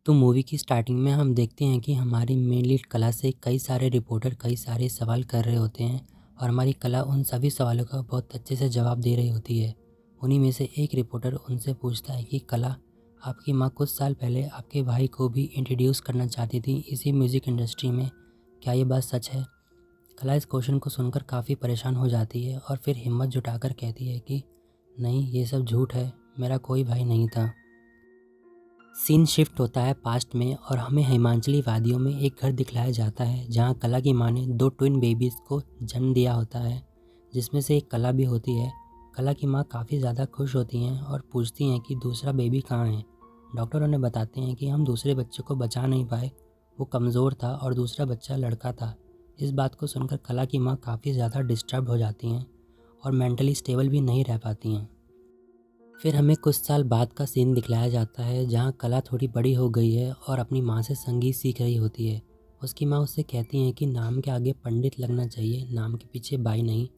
तो मूवी की स्टार्टिंग में हम देखते हैं कि हमारी मेन लीड कला से कई सारे रिपोर्टर कई सारे सवाल कर रहे होते हैं और हमारी कला उन सभी सवालों का बहुत अच्छे से जवाब दे रही होती है। उन्हीं में से एक रिपोर्टर उनसे पूछता है कि कला, आपकी माँ कुछ साल पहले आपके भाई को भी इंट्रोड्यूस करना चाहती थी इसी म्यूज़िक इंडस्ट्री में, क्या ये बात सच है? कला इस क्वेश्चन को सुनकर काफ़ी परेशान हो जाती है और फिर हिम्मत जुटाकर कहती है कि नहीं, ये सब झूठ है, मेरा कोई भाई नहीं था। सीन शिफ्ट होता है पास्ट में और हमें हिमाचली वादियों में एक घर दिखलाया जाता है जहां कला की मां ने 2 ट्विन बेबीज़ को जन्म दिया होता है, जिसमें से एक कला भी होती है। कला की मां काफ़ी ज़्यादा खुश होती हैं और पूछती हैं कि दूसरा बेबी कहाँ है। डॉक्टर उन्हें बताते हैं कि हम दूसरे बच्चे को बचा नहीं पाए, वो कमज़ोर था और दूसरा बच्चा लड़का था। इस बात को सुनकर कला की माँ काफ़ी ज़्यादा डिस्टर्ब हो जाती हैं और मेंटली स्टेबल भी नहीं रह पाती हैं। फिर हमें कुछ साल बाद का सीन दिखलाया जाता है जहाँ कला थोड़ी बड़ी हो गई है और अपनी माँ से संगीत सीख रही होती है। उसकी माँ उससे कहती हैं कि नाम के आगे पंडित लगना चाहिए, नाम के पीछे बाई नहीं।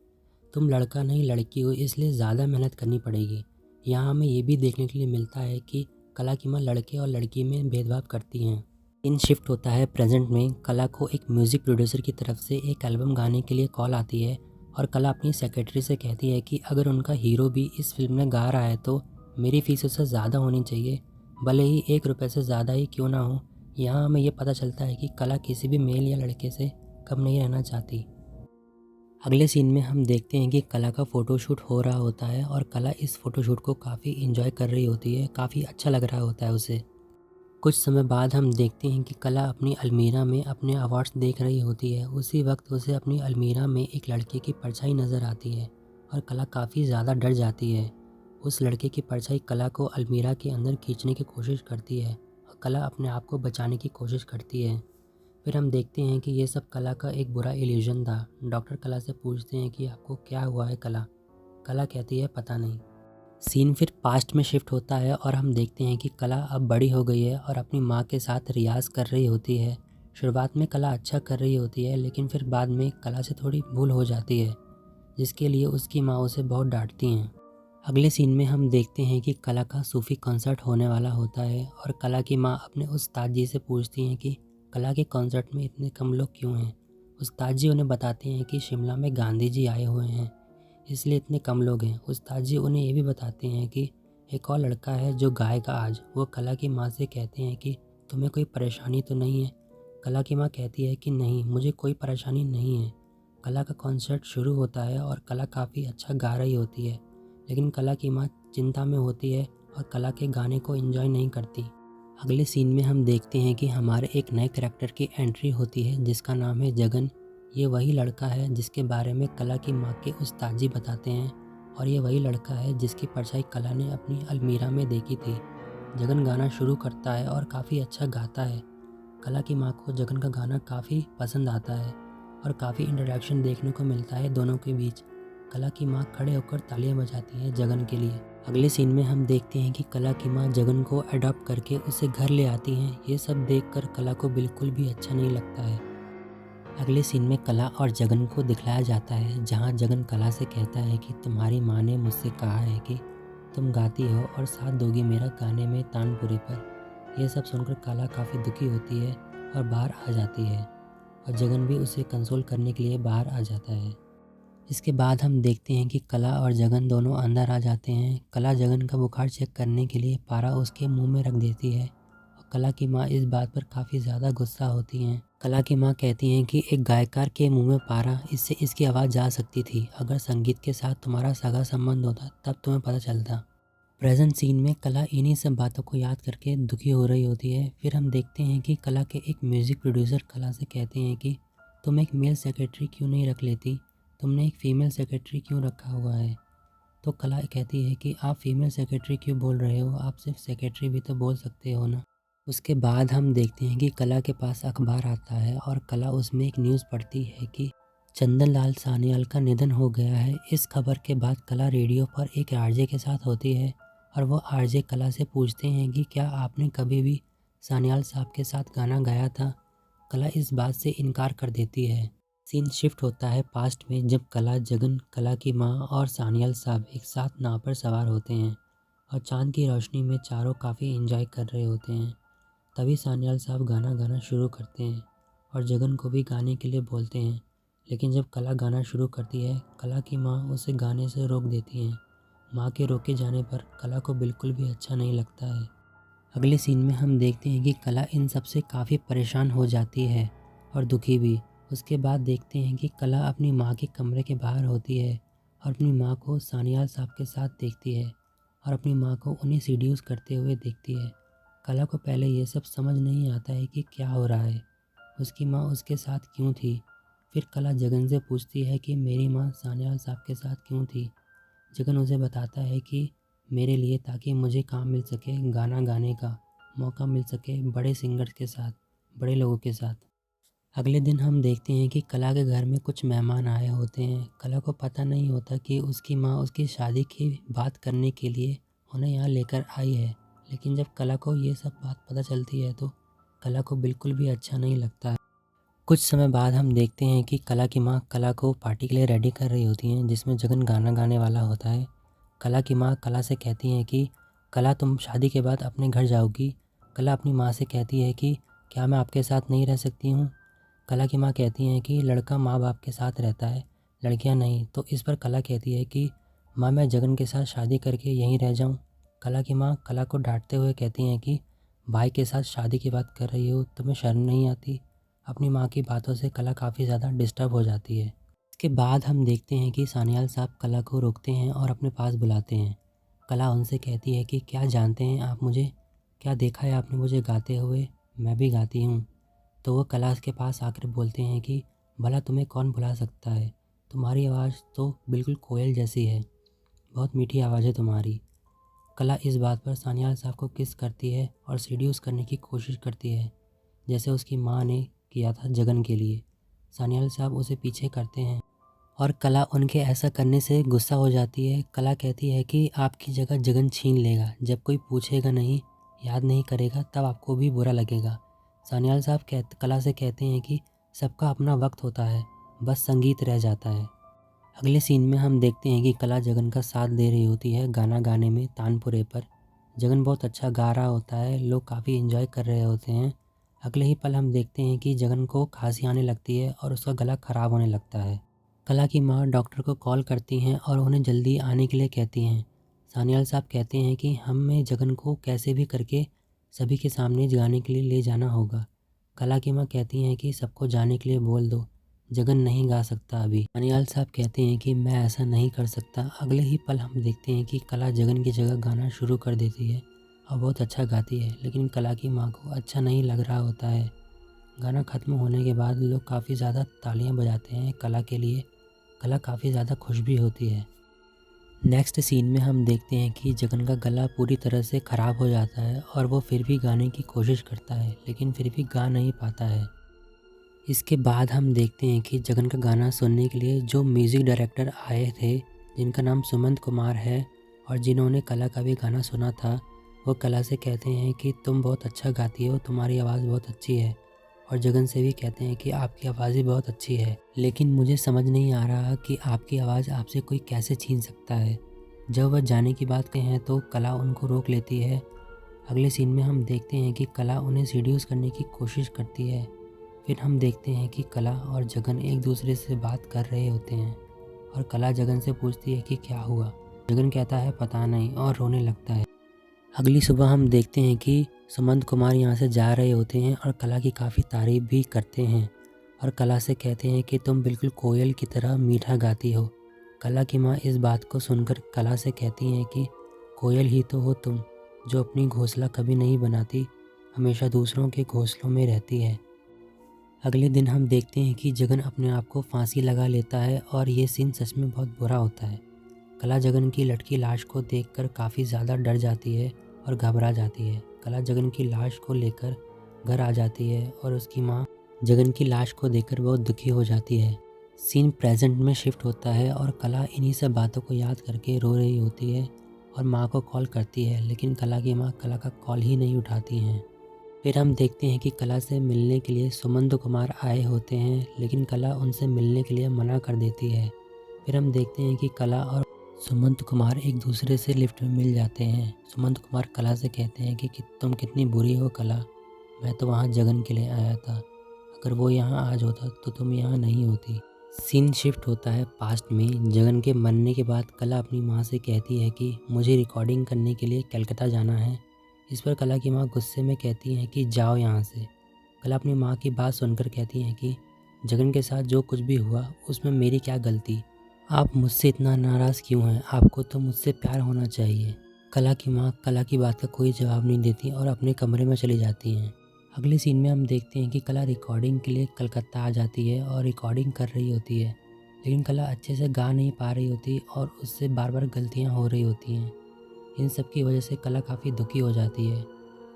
तुम लड़का नहीं लड़की हो, इसलिए ज़्यादा मेहनत करनी पड़ेगी। यहाँ हमें ये भी देखने के लिए मिलता है कि कला की माँ लड़के और लड़की में भेदभाव करती हैं। इन शिफ्ट होता है प्रेजेंट में। कला को एक म्यूज़िक प्रोड्यूसर की तरफ से एक एल्बम गाने के लिए कॉल आती है और कला अपनी सेक्रेटरी से कहती है कि अगर उनका हीरो भी इस फिल्म में गा रहा है तो मेरी फ़ीस उससे ज़्यादा होनी चाहिए, भले ही 1 रुपये से ज़्यादा ही क्यों ना हो। यहाँ हमें ये पता चलता है कि कला किसी भी मेल या लड़के से कम नहीं रहना चाहती। अगले सीन में हम देखते हैं कि कला का फ़ोटोशूट हो रहा होता है और कला इस फ़ोटोशूट को काफ़ी इंजॉय कर रही होती है, काफ़ी अच्छा लग रहा होता है उसे। कुछ समय बाद हम देखते हैं कि कला अपनी अलमीरा में अपने अवार्ड्स देख रही होती है। उसी वक्त उसे अपनी अलमीरा में एक लड़के की परछाई नज़र आती है और कला काफ़ी ज़्यादा डर जाती है। उस लड़के की परछाई कला को अलमीरा के अंदर खींचने की कोशिश करती है और कला अपने आप को बचाने की कोशिश करती है। फिर हम देखते हैं कि ये सब कला का एक बुरा इल्यूजन था। डॉक्टर कला से पूछते हैं कि आपको क्या हुआ है कला? कला कहती है पता नहीं। सीन फिर पास्ट में शिफ्ट होता है और हम देखते हैं कि कला अब बड़ी हो गई है और अपनी माँ के साथ रियाज़ कर रही होती है। शुरुआत में कला अच्छा कर रही होती है, लेकिन फिर बाद में कला से थोड़ी भूल हो जाती है, जिसके लिए उसकी माँ उसे बहुत डांटती हैं। अगले सीन में हम देखते हैं कि कला का सूफ़ी कॉन्सर्ट होने वाला होता है और कला की माँ अपने उस्ताद जी से पूछती हैं कि कला के कॉन्सर्ट में इतने कम लोग क्यों हैं। उस्ताद जी उन्हें बताते हैं कि शिमला में गांधी जी आए हुए हैं, इसलिए इतने कम लोग हैं। उस्ताद जी उन्हें ये भी बताते हैं कि एक और लड़का है जो गाएगा आज। वो कला की माँ से कहते हैं कि तुम्हें कोई परेशानी तो नहीं है? कला की माँ कहती है कि नहीं, मुझे कोई परेशानी नहीं है। कला का कॉन्सर्ट शुरू होता है और कला काफ़ी अच्छा गा रही होती है, लेकिन कला की माँ चिंता में होती है और कला के गाने को एंजॉय नहीं करती। अगले सीन में हम देखते हैं कि हमारे एक नए कैरेक्टर की एंट्री होती है जिसका नाम है जगन। ये वही लड़का है जिसके बारे में कला की माँ के उस्ताद जी बताते हैं और ये वही लड़का है जिसकी परछाई कला ने अपनी अलमीरा में देखी थी। जगन गाना शुरू करता है और काफ़ी अच्छा गाता है। कला की माँ को जगन का गाना काफ़ी पसंद आता है और काफ़ी इंटरेक्शन देखने को मिलता है दोनों के बीच। कला की माँ खड़े होकर तालियां बजाती है जगन के लिए। अगले सीन में हम देखते हैं कि कला की माँ जगन को अडॉप्ट करके उसे घर ले आती हैं। ये सब देखकर कला को बिल्कुल भी अच्छा नहीं लगता है। अगले सीन में कला और जगन को दिखलाया जाता है जहाँ जगन कला से कहता है कि तुम्हारी माँ ने मुझसे कहा है कि तुम गाती हो और साथ दोगी मेरा गाने में तानपुरे पर। यह सब सुनकर कला काफ़ी दुखी होती है और बाहर आ जाती है और जगन भी उसे कंसोल करने के लिए बाहर आ जाता है। इसके बाद हम देखते हैं कि कला और जगन दोनों अंदर आ जाते हैं। कला जगन का बुखार चेक करने के लिए पारा उसके मुंह में रख देती है और कला की माँ इस बात पर काफ़ी ज़्यादा गुस्सा होती हैं। कला की माँ कहती हैं कि एक गायकार के मुंह में पारा, इससे इसकी आवाज़ जा सकती थी। अगर संगीत के साथ तुम्हारा सगा संबंध होता तब तुम्हें पता चलता। प्रेजेंट सीन में कला इन्हीं सब बातों को याद करके दुखी हो रही होती है। फिर हम देखते हैं कि कला के एक म्यूज़िक प्रोड्यूसर कला से कहते हैं कि तुम एक मेल सेक्रेटरी क्यों नहीं रख लेती, तुमने एक फ़ीमेल सेक्रेटरी क्यों रखा हुआ है? तो कला कहती है कि आप फीमेल सेक्रेटरी क्यों बोल रहे हो, आप सिर्फ सेक्रेटरी भी तो बोल सकते हो ना। उसके बाद हम देखते हैं कि कला के पास अखबार आता है और कला उसमें एक न्यूज़ पढ़ती है कि चंदन लाल सान्याल का निधन हो गया है। इस खबर के बाद कला रेडियो पर एक आरजे के साथ होती है और वो आरजे कला से पूछते हैं कि क्या आपने कभी भी सान्याल साहब के साथ गाना गाया था? कला इस बात से इनकार कर देती है। सीन शिफ्ट होता है पास्ट में जब कला, जगन, कला की माँ और सान्याल साहब एक साथ नाव पर सवार होते हैं और चांद की रोशनी में चारों काफ़ी एंजॉय कर रहे होते हैं। तभी सान्याल साहब गाना गाना शुरू करते हैं और जगन को भी गाने के लिए बोलते हैं। लेकिन जब कला गाना शुरू करती है, कला की माँ उसे गाने से रोक देती हैं। माँ के रोके जाने पर कला को बिल्कुल भी अच्छा नहीं लगता है। अगले सीन में हम देखते हैं कि कला इन सब से काफ़ी परेशान हो जाती है और दुखी भी। उसके बाद देखते हैं कि कला अपनी माँ के कमरे के बाहर होती है और अपनी माँ को सान्याल साहब के साथ देखती है और अपनी माँ को उन्हें सीड्यूस करते हुए देखती है। कला को पहले ये सब समझ नहीं आता है कि क्या हो रहा है, उसकी माँ उसके साथ क्यों थी। फिर कला जगन से पूछती है कि मेरी माँ सान्याल साहब के साथ क्यों थी। जगन उसे बताता है कि मेरे लिए, ताकि मुझे काम मिल सके, गाना गाने का मौका मिल सके बड़े सिंगर्स के साथ, बड़े लोगों के साथ। अगले दिन हम देखते हैं कि कला के घर में कुछ मेहमान आए होते हैं। कला को पता नहीं होता कि उसकी माँ उसकी शादी की बात करने के लिए उन्हें यहाँ लेकर आई है। लेकिन जब कला को ये सब बात पता चलती है तो कला को बिल्कुल भी अच्छा नहीं लगता है। कुछ समय बाद हम देखते हैं कि कला की माँ कला को पार्टी के लिए रेडी कर रही होती हैं, जिसमें जगन गाना गाने वाला होता है। कला की माँ कला से कहती हैं कि कला, तुम शादी के बाद अपने घर जाओगी। कला अपनी माँ से कहती है कि क्या मैं आपके साथ नहीं रह सकती हूँ। कला की माँ कहती हैं कि लड़का माँ बाप के साथ रहता है, लड़कियाँ नहीं। तो इस पर कला कहती है कि माँ, मैं जगन के साथ शादी करके यहीं रह जाऊँ। कला की माँ कला को डांटते हुए कहती हैं कि भाई के साथ शादी की बात कर रही हो, तुम्हें शर्म नहीं आती। अपनी माँ की बातों से कला काफ़ी ज़्यादा डिस्टर्ब हो जाती है। इसके बाद हम देखते हैं कि सान्याल साहब कला को रोकते हैं और अपने पास बुलाते हैं। कला उनसे कहती है कि क्या जानते हैं आप मुझे, क्या देखा है आपने मुझे गाते हुए, मैं भी गाती हूँ। तो वो कला के पास आकर बोलते हैं कि भला तुम्हें कौन भुला सकता है, तुम्हारी आवाज़ तो बिल्कुल कोयल जैसी है, बहुत मीठी आवाज़ है तुम्हारी। कला इस बात पर सान्याल साहब को किस करती है और सीड्यूस करने की कोशिश करती है, जैसे उसकी माँ ने किया था जगन के लिए। सान्याल साहब उसे पीछे करते हैं और कला उनके ऐसा करने से गुस्सा हो जाती है। कला कहती है कि आपकी जगह जगन छीन लेगा, जब कोई पूछेगा नहीं, याद नहीं करेगा, तब आपको भी बुरा लगेगा। सान्याल साहब कला से कहते हैं कि सबका अपना वक्त होता है, बस संगीत रह जाता है। अगले सीन में हम देखते हैं कि कला जगन का साथ दे रही होती है गाना गाने में तानपुरे पर। जगन बहुत अच्छा गा रहा होता है, लोग काफ़ी एंजॉय कर रहे होते हैं। अगले ही पल हम देखते हैं कि जगन को खांसी आने लगती है और उसका गला ख़राब होने लगता है। कला की माँ डॉक्टर को कॉल करती हैं और उन्हें जल्दी आने के लिए कहती हैं। सान्याल साहब कहते हैं कि हमें जगन को कैसे भी करके सभी के सामने गाने के लिए ले जाना होगा। कला की माँ कहती हैं कि सबको जाने के लिए बोल दो, जगन नहीं गा सकता अभी। सान्याल साहब कहते हैं कि मैं ऐसा नहीं कर सकता। अगले ही पल हम देखते हैं कि कला जगन की जगह गाना शुरू कर देती है और बहुत अच्छा गाती है, लेकिन कला की माँ को अच्छा नहीं लग रहा होता है। गाना ख़त्म होने के बाद लोग काफ़ी ज़्यादा तालियां बजाते हैं कला के लिए। कला काफ़ी ज़्यादा खुश भी होती है। नेक्स्ट सीन में हम देखते हैं कि जगन का गला पूरी तरह से ख़राब हो जाता है और वो फिर भी गाने की कोशिश करता है, लेकिन फिर भी गा नहीं पाता है। इसके बाद हम देखते हैं कि जगन का गाना सुनने के लिए जो म्यूज़िक डायरेक्टर आए थे, जिनका नाम सुमंत कुमार है और जिन्होंने कला का भी गाना सुना था, वो कला से कहते हैं कि तुम बहुत अच्छा गाती हो, तुम्हारी आवाज़ बहुत अच्छी है। और जगन से भी कहते हैं कि आपकी आवाज़ भी बहुत अच्छी है, लेकिन मुझे समझ नहीं आ रहा कि आपकी आवाज़ आपसे कोई कैसे छीन सकता है। जब वह जाने की बात कहें तो कला उनको रोक लेती है। अगले सीन में हम देखते हैं कि कला उन्हें सीड्यूस करने की कोशिश करती है। फिर हम देखते हैं कि कला और जगन एक दूसरे से बात कर रहे होते हैं और कला जगन से पूछती है कि क्या हुआ। जगन कहता है पता नहीं और रोने लगता है। अगली सुबह हम देखते हैं कि सुमंत कुमार यहाँ से जा रहे होते हैं और कला की काफ़ी तारीफ़ भी करते हैं और कला से कहते हैं कि तुम बिल्कुल कोयल की तरह मीठा गाती हो। कला की माँ इस बात को सुनकर कला से कहती हैं कि कोयल ही तो हो तुम, जो अपनी घोंसला कभी नहीं बनाती, हमेशा दूसरों के घोंसलों में रहती है। अगले दिन हम देखते हैं कि जगन अपने आप को फांसी लगा लेता है और ये सीन सच में बहुत बुरा होता है। कला जगन की लटकी लाश को देखकर काफ़ी ज़्यादा डर जाती है और घबरा जाती है। कला जगन की लाश को लेकर घर आ जाती है और उसकी माँ जगन की लाश को देखकर बहुत दुखी हो जाती है। सीन प्रेजेंट में शिफ्ट होता है और कला इन्हीं सब बातों को याद करके रो रही होती है और माँ को कॉल करती है, लेकिन कला की माँ कला का कॉल ही नहीं उठाती हैं। फिर हम देखते हैं कि कला से मिलने के लिए सुमंत कुमार आए होते हैं, लेकिन कला उनसे मिलने के लिए मना कर देती है। फिर हम देखते हैं कि कला और सुमंत कुमार एक दूसरे से लिफ्ट में मिल जाते हैं। सुमंत कुमार कला से कहते हैं कि तुम कितनी बुरी हो कला, मैं तो वहाँ जगन के लिए आया था। अगर वो यहाँ आज होता तो तुम यहाँ नहीं होती। सीन शिफ्ट होता है पास्ट में। जगन के मरने के बाद कला अपनी माँ से कहती है कि मुझे रिकॉर्डिंग करने के लिए कलकत्ता जाना है। इस पर कला की माँ गुस्से में कहती हैं कि जाओ यहाँ से। कला अपनी माँ की बात सुनकर कहती हैं कि जगन के साथ जो कुछ भी हुआ उसमें मेरी क्या गलती, आप मुझसे इतना नाराज़ क्यों हैं, आपको तो मुझसे प्यार होना चाहिए। कला की माँ कला की बात का कोई जवाब नहीं देती और अपने कमरे में चली जाती हैं। अगले सीन में हम देखते हैं कि कला रिकॉर्डिंग के लिए कलकत्ता आ जाती है और रिकॉर्डिंग कर रही होती है, लेकिन कला अच्छे से गा नहीं पा रही होती और उससे बार बार गलतियाँ हो रही होती हैं। इन सब की वजह से कला काफ़ी दुखी हो जाती है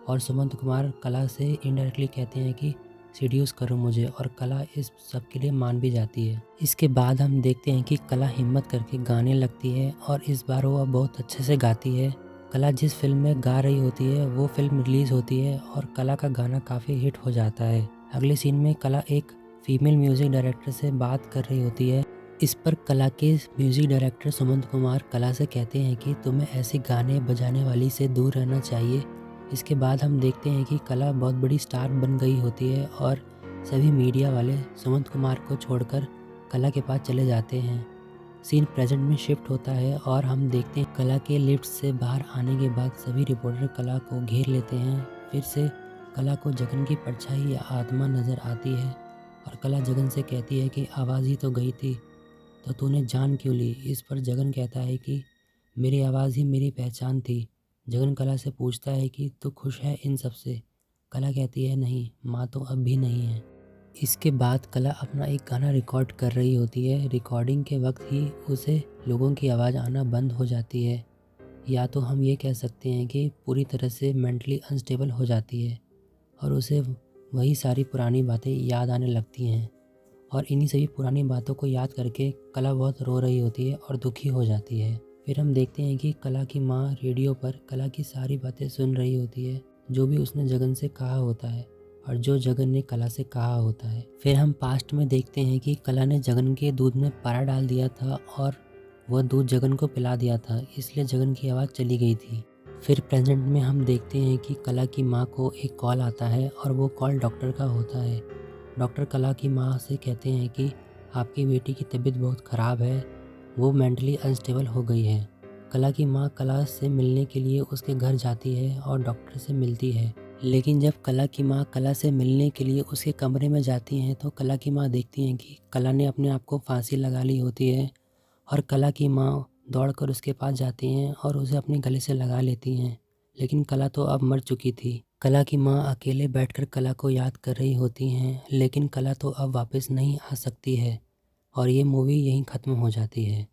और सुमंत कुमार कला से इनडायरेक्टली कहते हैं कि सीड्यूस करो मुझे, और कला इस सब के लिए मान भी जाती है। इसके बाद हम देखते हैं कि कला हिम्मत करके गाने लगती है और इस बार वो बहुत अच्छे से गाती है। कला जिस फिल्म में गा रही होती है वो फिल्म रिलीज़ होती है और कला का गाना काफ़ी हिट हो जाता है। अगले सीन में कला एक फीमेल म्यूज़िक डायरेक्टर से बात कर रही होती है। इस पर कला के म्यूज़िक डायरेक्टर सुमंत कुमार कला से कहते हैं कि तुम्हें ऐसे गाने बजाने वाली से दूर रहना चाहिए। इसके बाद हम देखते हैं कि कला बहुत बड़ी स्टार बन गई होती है और सभी मीडिया वाले सुमंत कुमार को छोड़कर कला के पास चले जाते हैं। सीन प्रेजेंट में शिफ्ट होता है और हम देखते हैं कला के लिफ्ट से बाहर आने के बाद सभी रिपोर्टर कला को घेर लेते हैं। फिर से कला को जगन की परछाई या आत्मा नज़र आती है और कला जगन से कहती है कि आवाज़ ही तो गई थी तो तूने जान क्यों ली। इस पर जगन कहता है कि मेरी आवाज़ ही मेरी पहचान थी। जगन कला से पूछता है कि तू खुश है इन सब से। कला कहती है नहीं, माँ तो अब भी नहीं है। इसके बाद कला अपना एक गाना रिकॉर्ड कर रही होती है। रिकॉर्डिंग के वक्त ही उसे लोगों की आवाज़ आना बंद हो जाती है, या तो हम ये कह सकते हैं कि पूरी तरह से मेंटली अनस्टेबल हो जाती है और उसे वही सारी पुरानी बातें याद आने लगती हैं। और इन्हीं सभी पुरानी बातों को याद करके कला बहुत रो रही होती है और दुखी हो जाती है। फिर हम देखते हैं कि कला की माँ रेडियो पर कला की सारी बातें सुन रही होती है, जो भी उसने जगन से कहा होता है और जो जगन ने कला से कहा होता है। फिर हम पास्ट में देखते हैं कि कला ने जगन के दूध में पारा डाल दिया था और वह दूध जगन को पिला दिया था, इसलिए जगन की आवाज़ चली गई थी। फिर प्रेजेंट में हम देखते हैं कि कला की माँ को एक कॉल आता है और वो कॉल डॉक्टर का होता है। डॉक्टर कला की माँ से कहते हैं कि आपकी बेटी की तबीयत बहुत ख़राब है, वो मेंटली अनस्टेबल हो गई है। कला की माँ कला से मिलने के लिए उसके घर जाती है और डॉक्टर से मिलती है, लेकिन जब कला की माँ कला से मिलने के लिए उसके कमरे में जाती हैं तो कला की माँ देखती हैं कि कला ने अपने आप को फांसी लगा ली होती है और कला की माँ दौड़कर उसके पास जाती हैं और उसे अपने गले से लगा लेती हैं, लेकिन कला तो अब मर चुकी थी। कला की माँ अकेले बैठकर कला को याद कर रही होती हैं, लेकिन कला तो अब वापस नहीं आ सकती है और ये मूवी यहीं ख़त्म हो जाती है।